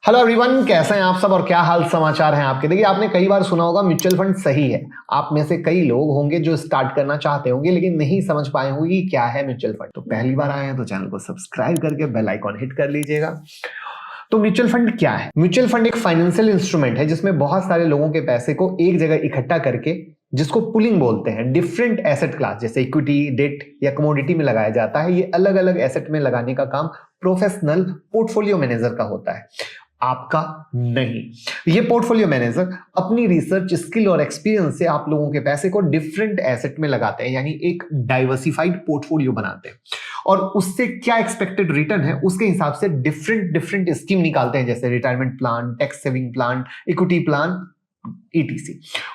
Hello everyone, कैसे हैं आप सब और क्या हाल समाचार हैं आपके। देखिए, आपने कई बार सुना होगा म्यूचुअल फंड सही है। आप में से कई लोग होंगे जो स्टार्ट करना चाहते होंगे लेकिन नहीं समझ पाए होंगे कि क्या है म्यूचुअल फंड। तो पहली बार आए हैं तो चैनल को सब्सक्राइब करके बेल आइकॉन हिट कर लीजिएगा। तो म्यूचुअल फंड क्या है? म्यूचुअल फंड एक फाइनेंशियल इंस्ट्रूमेंट है जिसमें बहुत सारे लोगों के पैसे को एक जगह इकट्ठा करके, जिसको पुलिंग बोलते हैं, डिफरेंट एसेट क्लास जैसे इक्विटी, डेट या कमोडिटी में लगाया जाता है। ये अलग अलग एसेट में लगाने का काम प्रोफेशनल पोर्टफोलियो मैनेजर का होता है, आपका नहीं। ये पोर्टफोलियो मैनेजर अपनी रिसर्च स्किल और एक्सपीरियंस से आप लोगों के पैसे को डिफरेंट एसेट में लगाते हैं, यानी एक डाइवर्सिफाइड पोर्टफोलियो बनाते हैं और उससे क्या एक्सपेक्टेड रिटर्न है उसके हिसाब से डिफरेंट स्कीम निकालते हैं, जैसे retirement plan, tax saving plan, equity plan, ETC।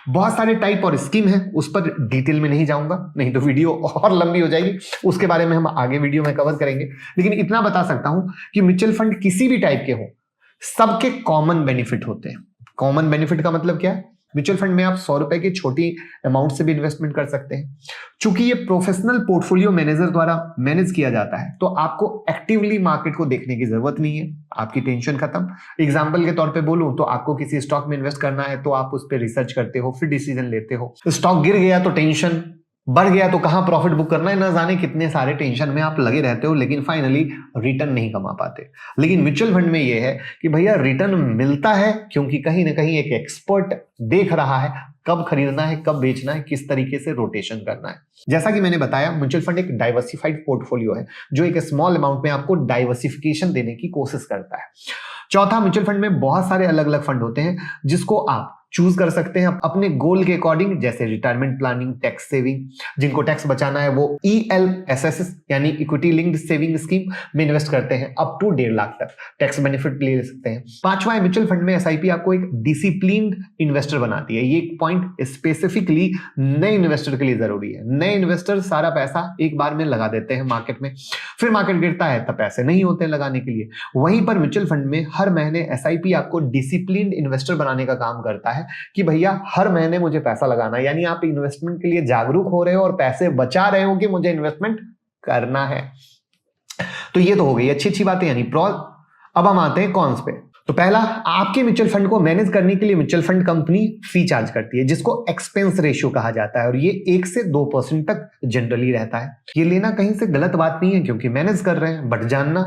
बहुत सारे टाइप और स्कीम है, उस पर डिटेल में नहीं जाऊंगा, नहीं तो वीडियो और लंबी हो जाएगी। उसके बारे में हम आगे वीडियो में कवर करेंगे, लेकिन इतना बता सकता हूं कि म्यूचुअल फंड किसी भी टाइप के हो, सबके कॉमन बेनिफिट होते हैं। कॉमन बेनिफिट का मतलब क्या है? म्यूचुअल फंड में आप 100 रुपए की छोटी अमाउंट से भी इन्वेस्टमेंट कर सकते हैं। चूंकि ये प्रोफेशनल पोर्टफोलियो मैनेजर द्वारा मैनेज किया जाता है, तो आपको एक्टिवली मार्केट को देखने की जरूरत नहीं है, आपकी टेंशन खत्म। एग्जांपल के तौर पे बोलूं तो आपको किसी स्टॉक में इन्वेस्ट करना है तो आप उस पर रिसर्च करते हो, फिर डिसीजन लेते हो। स्टॉक गिर गया तो टेंशन, बढ़ गया तो कहां प्रॉफिट बुक करना है, ना जाने कितने सारे टेंशन में आप लगे रहते हो, लेकिन फाइनली रिटर्न नहीं कमा पाते। लेकिन म्यूचुअल फंड में यह है कि भैया रिटर्न मिलता है, क्योंकि कहीं ना कहीं एक एक्सपर्ट देख रहा है कब खरीदना है, कब बेचना है, किस तरीके से रोटेशन करना है। जैसा कि मैंने बताया, म्यूचुअल फंड एक डाइवर्सिफाइड पोर्टफोलियो है जो एक स्मॉल अमाउंट में आपको डाइवर्सिफिकेशन देने की कोशिश करता है। चौथा, म्यूचुअल फंड में बहुत सारे अलग अलग फंड होते हैं जिसको आप चूज कर सकते हैं अपने गोल के अकॉर्डिंग, जैसे रिटायरमेंट प्लानिंग, टैक्स सेविंग। जिनको टैक्स बचाना है वो ELSS यानी इक्विटी लिंक्ड सेविंग स्कीम में इन्वेस्ट करते हैं, अप टू 1.5 लाख तक टैक्स बेनिफिट ले सकते हैं। पांचवा है, म्यूचुअल फंड में SIP आपको एक डिसिप्लिन्ड इन्वेस्टर बनाती है। ये पॉइंट स्पेसिफिकली नए इन्वेस्टर के लिए जरूरी है। नए इन्वेस्टर सारा पैसा एक बार में लगा देते हैं मार्केट में, फिर मार्केट गिरता है तब पैसे नहीं होते लगाने के लिए। वहीं पर म्यूचुअल फंड में हर महीने SIP आपको डिसिप्लिन्ड इन्वेस्टर बनाने का काम करता है कि भैया हर महीने मुझे पैसा लगाना है, यानी आप इन्वेस्टमेंट के लिए जागरूक हो रहे हो और पैसे बचा रहे हो कि मुझे इन्वेस्टमेंट करना है। तो ये तो हो गई अच्छी बातें, यानी प्रो। अब हम आते हैं कॉन्स पे। तो पहला, आपके म्यूचुअल फंड को मैनेज करने के लिए mutual fund company fee charge करती है, जिसको एक्सपेंस रेशियो कहा जाता है, और ये 1 से 2% तक जनरली रहता है। ये लेना कहीं से गलत बात नहीं है, क्योंकि मैनेज कर रहे हैं, बट जानना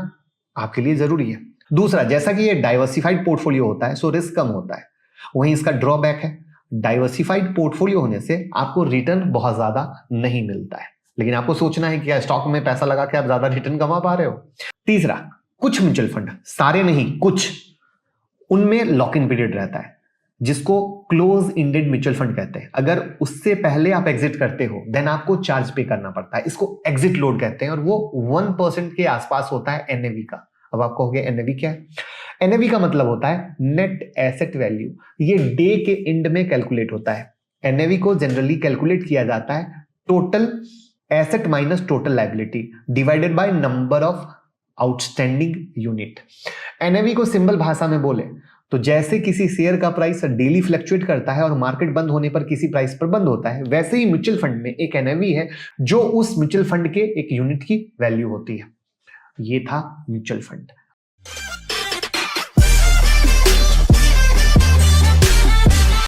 आपके लिए जरूरी है। दूसरा, जैसा कि ये डाइवर्सिफाइड पोर्टफोलियो होता है, सो रिस्क कम होता है। वहीं इसका ड्रॉबैक है, डाइवर्सिफाइड पोर्टफोलियो होने से आपको रिटर्न बहुत ज्यादा नहीं मिलता है, लेकिन आपको सोचना है कि क्या स्टॉक में पैसा लगा के आप ज्यादा रिटर्न कमा पा रहे हो। तीसरा, कुछ म्यूचुअल फंड, सारे नहीं कुछ, उनमें लॉक इन पीरियड रहता है, जिसको क्लोज इंडेड म्यूचुअल फंड कहते हैं। अगर उससे पहले आप एग्जिट करते हो देन आपको चार्ज पे करना पड़ता है। इसको एग्जिट लोड कहते हैं और वो 1% के आसपास होता है NAV का। अब आप कहोगे NAV क्या है? NAV का मतलब होता है नेट एसेट वैल्यू। ये डे के एंड में कैलकुलेट होता है। NAV को जनरली कैलकुलेट किया जाता है total asset minus total liability divided by number of outstanding unit. NAV को सिंपल भाषा में बोले तो जैसे किसी शेयर का प्राइस डेली फ्लक्चुएट करता है और मार्केट बंद होने पर किसी प्राइस पर बंद होता है, वैसे ही म्यूचुअल फंड में एक NAV है जो उस म्यूचुअल फंड के एक यूनिट की वैल्यू होती है। ये था म्यूचुअल फंड।